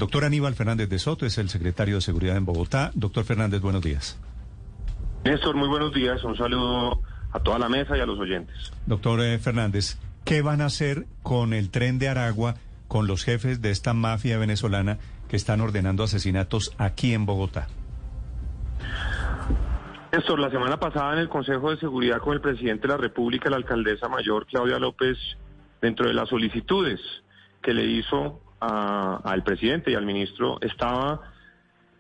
Doctor Aníbal Fernández de Soto es el secretario de Seguridad en Bogotá. Doctor Fernández, buenos días. Néstor, muy buenos días. Un saludo a toda la mesa y a los oyentes. Doctor Fernández, ¿qué van a hacer con el Tren de Aragua, con los jefes de esta mafia venezolana que están ordenando asesinatos aquí en Bogotá? Néstor, la semana pasada en el Consejo de Seguridad con el presidente de la República, la alcaldesa mayor Claudia López, dentro de las solicitudes que le hizo al presidente y al ministro, estaba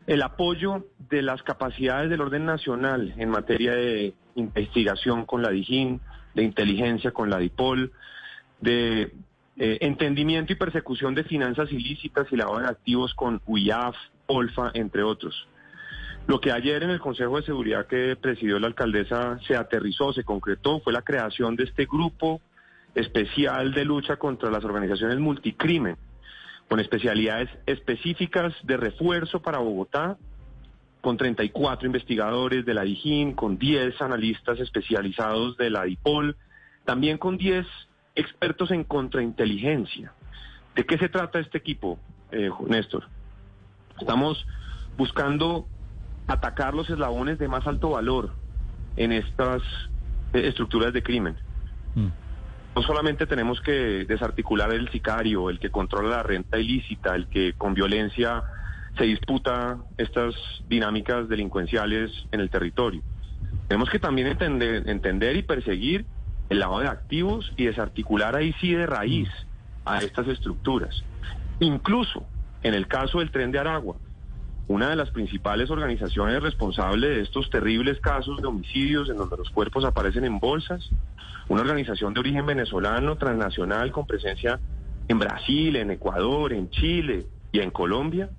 el apoyo de las capacidades del orden nacional en materia de investigación con la DIJÍN, de inteligencia con la DIPOL, de entendimiento y persecución de finanzas ilícitas y lavado de activos con UIAF, OLFA, entre otros. Lo que ayer en el Consejo de Seguridad que presidió la alcaldesa se aterrizó, se concretó, fue la creación de este grupo especial de lucha contra las organizaciones multicrimen, con especialidades específicas de refuerzo para Bogotá, con 34 investigadores de la DIJÍN, con 10 analistas especializados de la DIPOL, también con 10 expertos en contrainteligencia. ¿De qué se trata este equipo, Néstor? Estamos buscando atacar los eslabones de más alto valor en estas estructuras de crimen. No solamente tenemos que desarticular el sicario, el que controla la renta ilícita, el que con violencia se disputa estas dinámicas delincuenciales en el territorio. Tenemos que también entender y perseguir el lavado de activos y desarticular ahí sí de raíz a estas estructuras. Incluso en el caso del Tren de Aragua, una de las principales organizaciones responsables de estos terribles casos de homicidios en donde los cuerpos aparecen en bolsas, una organización de origen venezolano, transnacional, con presencia en Brasil, en Ecuador, en Chile y en Colombia.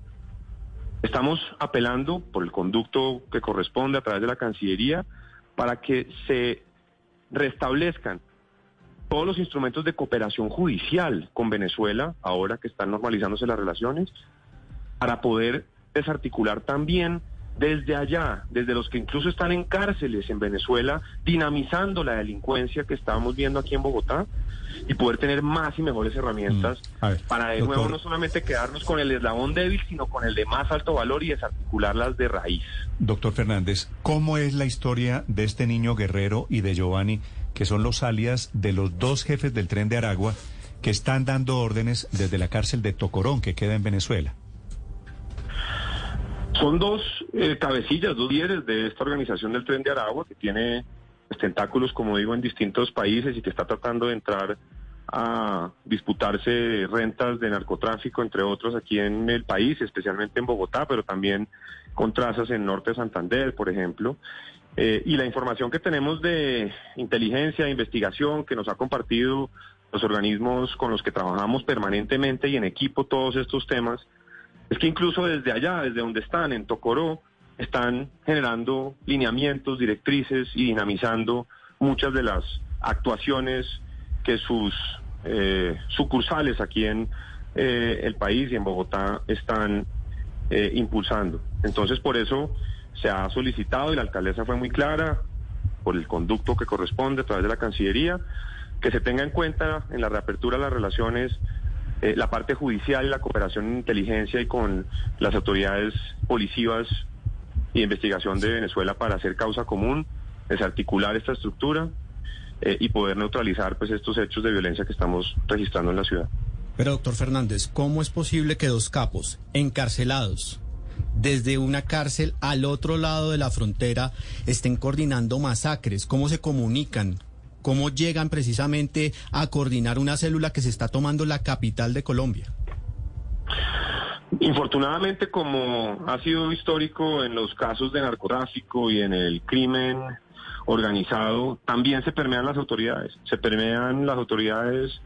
Estamos apelando por el conducto que corresponde a través de la Cancillería para que se restablezcan todos los instrumentos de cooperación judicial con Venezuela, ahora que están normalizándose las relaciones, para poder desarticular también desde allá, desde los que incluso están en cárceles en Venezuela, dinamizando la delincuencia que estamos viendo aquí en Bogotá, y poder tener más y mejores herramientas para de nuevo no solamente quedarnos con el eslabón débil, sino con el de más alto valor y desarticularlas de raíz. Doctor Fernández, ¿cómo es la historia de este niño Guerrero y de Giovanni, que son los alias de los dos jefes del Tren de Aragua que están dando órdenes desde la cárcel de Tocorón, que queda en Venezuela? Son dos cabecillas, dos líderes de esta organización del Tren de Aragua, que tiene tentáculos, como digo, en distintos países y que está tratando de entrar a disputarse rentas de narcotráfico, entre otros, aquí en el país, especialmente en Bogotá, pero también con trazas en Norte de Santander, por ejemplo. Y la información que tenemos de inteligencia, de investigación, que nos ha compartido los organismos con los que trabajamos permanentemente y en equipo todos estos temas, es que incluso desde allá, desde donde están, en Tocoró, están generando lineamientos, directrices y dinamizando muchas de las actuaciones que sus sucursales aquí en el país y en Bogotá están impulsando. Entonces, por eso se ha solicitado, y la alcaldesa fue muy clara, por el conducto que corresponde a través de la Cancillería, que se tenga en cuenta en la reapertura de las relaciones la parte judicial y la cooperación en inteligencia y con las autoridades policivas y de investigación de Venezuela para hacer causa común, desarticular esta estructura y poder neutralizar pues estos hechos de violencia que estamos registrando en la ciudad. Pero, doctor Fernández, ¿cómo es posible que dos capos encarcelados desde una cárcel al otro lado de la frontera estén coordinando masacres? ¿Cómo se comunican? ¿Cómo llegan precisamente a coordinar una célula que se está tomando la capital de Colombia? Infortunadamente, como ha sido histórico en los casos de narcotráfico y en el crimen organizado, también se permean las autoridades. Se permean las autoridades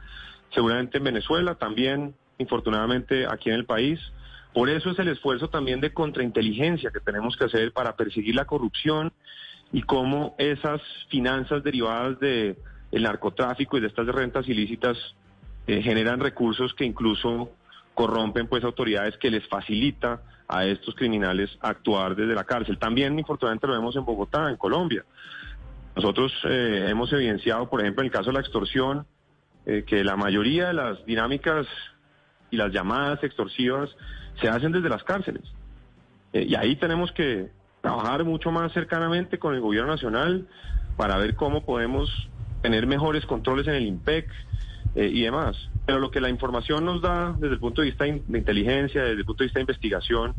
seguramente en Venezuela, también infortunadamente aquí en el país. Por eso es el esfuerzo también de contrainteligencia que tenemos que hacer para perseguir la corrupción y cómo esas finanzas derivadas del narcotráfico y de estas rentas ilícitas generan recursos que incluso corrompen pues autoridades, que les facilita a estos criminales actuar desde la cárcel. También infortunadamente lo vemos en Bogotá, en Colombia. Nosotros hemos evidenciado, por ejemplo, en el caso de la extorsión, que la mayoría de las dinámicas y las llamadas extorsivas se hacen desde las cárceles. Y ahí tenemos que trabajar mucho más cercanamente con el gobierno nacional para ver cómo podemos tener mejores controles en el IMPEC y demás. Pero lo que la información nos da desde el punto de vista de inteligencia, desde el punto de vista de investigación,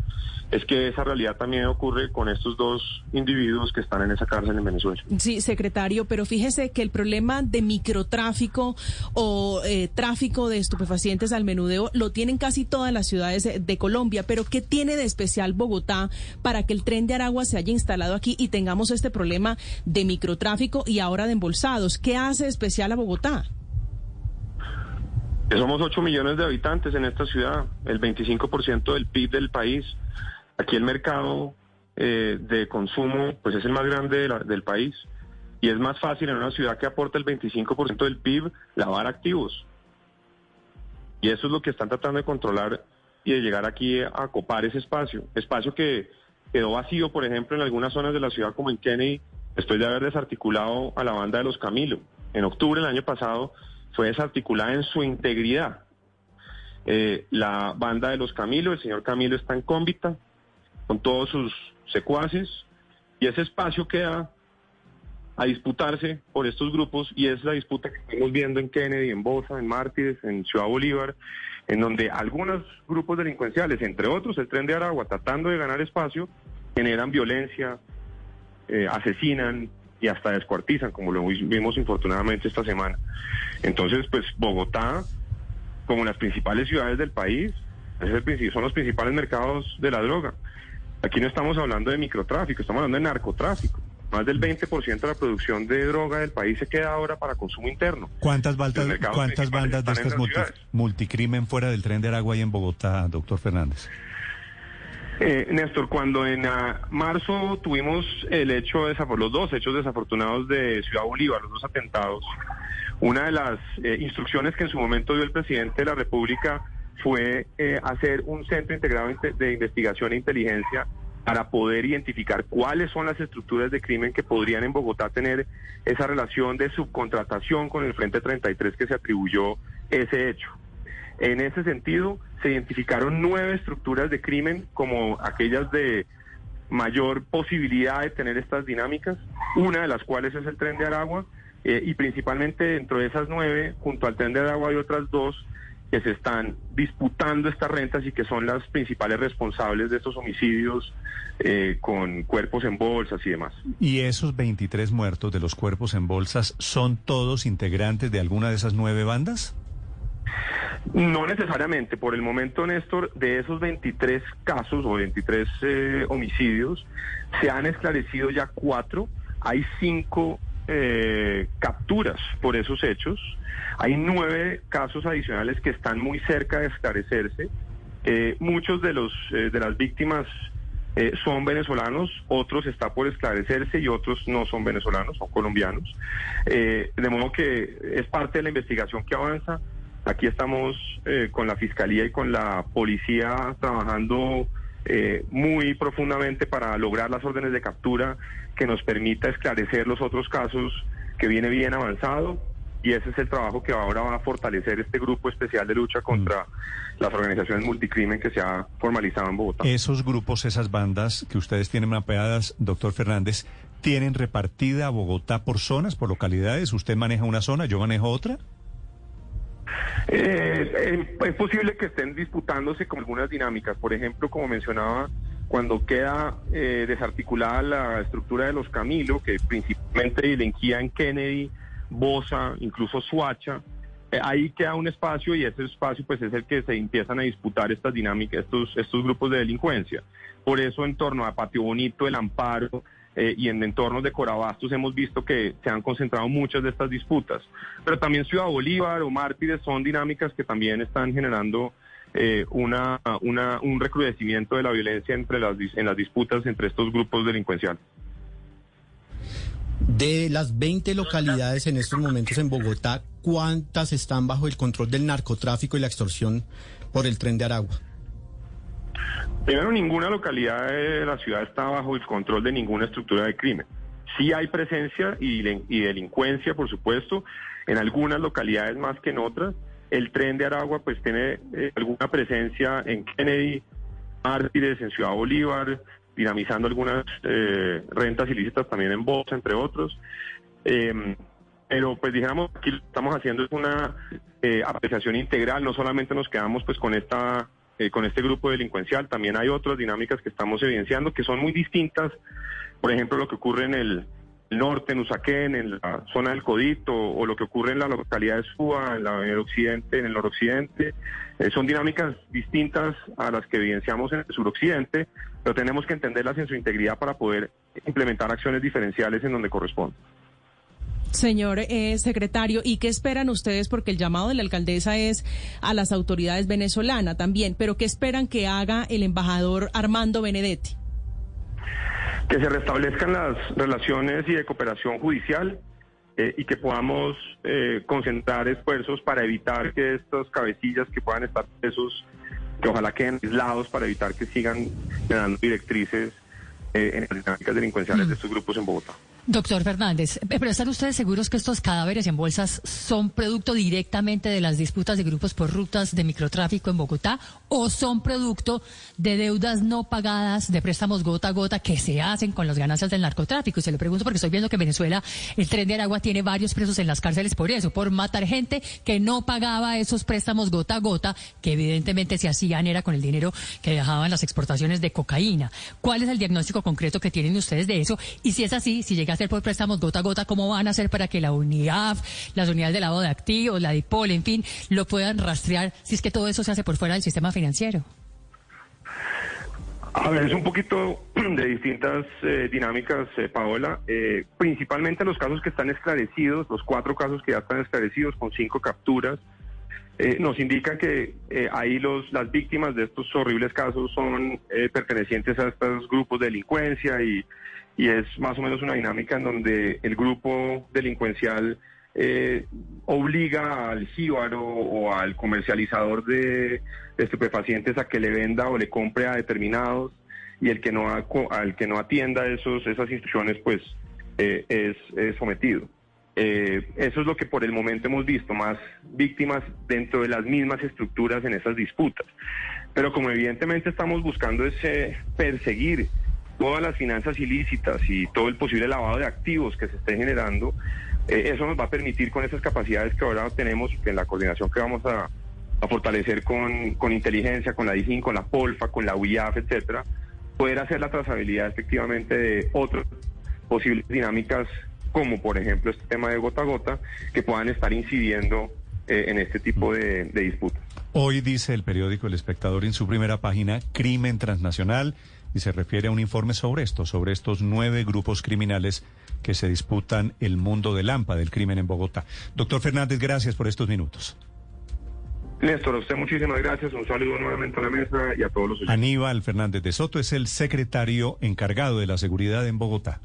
es que esa realidad también ocurre con estos dos individuos que están en esa cárcel en Venezuela. Sí, secretario, pero fíjese que el problema de microtráfico o tráfico de estupefacientes al menudeo lo tienen casi todas las ciudades de Colombia, pero ¿qué tiene de especial Bogotá para que el Tren de Aragua se haya instalado aquí y tengamos este problema de microtráfico y ahora de embolsados? ¿Qué hace especial a Bogotá? Somos 8 millones de habitantes en esta ciudad, el 25% del PIB del país. Aquí el mercado de consumo pues es el más grande del país y es más fácil en una ciudad que aporta el 25% del PIB lavar activos. Y eso es lo que están tratando de controlar y de llegar aquí a copar ese espacio que quedó vacío, por ejemplo, en algunas zonas de la ciudad como en Kennedy, después de haber desarticulado a la banda de los Camilo. En octubre del año pasado fue desarticulada en su integridad. La banda de los Camilo, el señor Camilo está en Cómbita, con todos sus secuaces, y ese espacio queda a disputarse por estos grupos, y es la disputa que estamos viendo en Kennedy, en Bosa, en Mártires, en Ciudad Bolívar, en donde algunos grupos delincuenciales, entre otros el Tren de Aragua, tratando de ganar espacio, generan violencia, asesinan y hasta descuartizan, como lo vimos infortunadamente esta semana. Entonces, pues Bogotá, como las principales ciudades del país, son los principales mercados de la droga. Aquí no estamos hablando de microtráfico, estamos hablando de narcotráfico. Más del 20% de la producción de droga del país se queda ahora para consumo interno. ¿Cuántas bandas de estas multicrimen fuera del Tren de Aragua hay en Bogotá, doctor Fernández? Néstor, cuando en marzo tuvimos los dos hechos desafortunados de Ciudad Bolívar, los dos atentados, una de las instrucciones que en su momento dio el presidente de la República fue hacer un centro integrado de investigación e inteligencia para poder identificar cuáles son las estructuras de crimen que podrían en Bogotá tener esa relación de subcontratación con el Frente 33 que se atribuyó ese hecho. En ese sentido, se identificaron 9 estructuras de crimen como aquellas de mayor posibilidad de tener estas dinámicas, una de las cuales es el Tren de Aragua, y principalmente dentro de esas 9, junto al Tren de Aragua hay otras 2 que se están disputando estas rentas y que son las principales responsables de estos homicidios con cuerpos en bolsas y demás. ¿Y esos 23 muertos de los cuerpos en bolsas son todos integrantes de alguna de esas 9 bandas? No necesariamente. Por el momento, Néstor, de esos 23 casos o 23 homicidios, se han esclarecido ya 4. Hay 5 capturas por esos hechos. Hay 9 casos adicionales que están muy cerca de esclarecerse. Muchos de las víctimas son venezolanos, otros está por esclarecerse y otros no son venezolanos, son colombianos. De modo que es parte de la investigación que avanza. Aquí estamos con la Fiscalía y con la Policía trabajando muy profundamente para lograr las órdenes de captura que nos permita esclarecer los otros casos que viene bien avanzado, y ese es el trabajo que ahora va a fortalecer este grupo especial de lucha contra las organizaciones multicrimen que se ha formalizado en Bogotá. Esos grupos, esas bandas que ustedes tienen mapeadas, doctor Fernández, ¿tienen repartida Bogotá por zonas, por localidades? ¿Usted maneja una zona, yo manejo otra? Es posible que estén disputándose con algunas dinámicas. Por ejemplo, como mencionaba, cuando queda desarticulada la estructura de los Camilo, que principalmente delinquía en Kennedy, Bosa, incluso Suacha, ahí queda un espacio, y ese espacio pues es el que se empiezan a disputar estas dinámicas, estos grupos de delincuencia. Por eso en torno a Patio Bonito, El Amparo, y en entornos de Corabastos hemos visto que se han concentrado muchas de estas disputas. Pero también Ciudad Bolívar o Mártires son dinámicas que también están generando un recrudecimiento de la violencia en las disputas entre estos grupos delincuenciales. De las 20 localidades en estos momentos en Bogotá, ¿cuántas están bajo el control del narcotráfico y la extorsión por el Tren de Aragua? Primero, ninguna localidad de la ciudad está bajo el control de ninguna estructura de crimen. Sí hay presencia y delincuencia, por supuesto, en algunas localidades más que en otras. El Tren de Aragua pues tiene alguna presencia en Kennedy, Mártires, en Ciudad Bolívar, dinamizando algunas rentas ilícitas también en Bosa, entre otros. Pero pues dijéramos, aquí lo que estamos haciendo es una apreciación integral, no solamente nos quedamos pues con este grupo delincuencial, también hay otras dinámicas que estamos evidenciando que son muy distintas. Por ejemplo, lo que ocurre en el norte, en Usaquén, en la zona del Codito, o lo que ocurre en la localidad de Suba, en el occidente, en el noroccidente, son dinámicas distintas a las que evidenciamos en el suroccidente, pero tenemos que entenderlas en su integridad para poder implementar acciones diferenciales en donde corresponde. Señor secretario, ¿y qué esperan ustedes? Porque el llamado de la alcaldesa es a las autoridades venezolanas también, pero ¿qué esperan que haga el embajador Armando Benedetti? Que se restablezcan las relaciones y de cooperación judicial y que podamos concentrar esfuerzos para evitar que estos cabecillas que puedan estar presos, que ojalá queden aislados para evitar que sigan dando directrices en las dinámicas delincuenciales de estos grupos en Bogotá. Doctor Fernández, ¿pero están ustedes seguros que estos cadáveres en bolsas son producto directamente de las disputas de grupos por rutas de microtráfico en Bogotá o son producto de deudas no pagadas, de préstamos gota a gota que se hacen con las ganancias del narcotráfico? Y se lo pregunto porque estoy viendo que en Venezuela el Tren de Aragua tiene varios presos en las cárceles por eso, por matar gente que no pagaba esos préstamos gota a gota, que evidentemente se hacían era con el dinero que dejaban las exportaciones de cocaína. ¿Cuál es el diagnóstico concreto que tienen ustedes de eso? Y si es así, si llega hacer por préstamos gota a gota, ¿cómo van a hacer para que la UNIAF, las unidades de lavado de activos, la DIPOL, en fin, lo puedan rastrear si es que todo eso se hace por fuera del sistema financiero? A ver, es un poquito de distintas dinámicas, Paola. Principalmente los casos que están esclarecidos, los 4 casos que ya están esclarecidos con 5 capturas, nos indican que ahí las víctimas de estos horribles casos son pertenecientes a estos grupos de delincuencia y es más o menos una dinámica en donde el grupo delincuencial obliga al jíbaro o al comercializador de estupefacientes a que le venda o le compre a determinados, y al que no atienda esas instrucciones pues es sometido. Eso es lo que por el momento hemos visto, más víctimas dentro de las mismas estructuras en esas disputas. Pero como evidentemente estamos buscando es perseguir todas las finanzas ilícitas y todo el posible lavado de activos que se esté generando, eso nos va a permitir, con esas capacidades que ahora tenemos, en la coordinación que vamos a fortalecer con inteligencia, con la DIJÍN, con la POLFA, con la UIAF, etcétera, poder hacer la trazabilidad efectivamente de otras posibles dinámicas, como por ejemplo este tema de gota a gota, que puedan estar incidiendo en este tipo de disputas. Hoy dice el periódico El Espectador en su primera página, crimen transnacional, y se refiere a un informe sobre estos 9 grupos criminales que se disputan el mundo del AMPA, del crimen en Bogotá. Doctor Fernández, gracias por estos minutos. Néstor, a usted muchísimas gracias, un saludo nuevamente a la mesa y a todos los oyentes. Aníbal Fernández de Soto es el secretario encargado de la seguridad en Bogotá.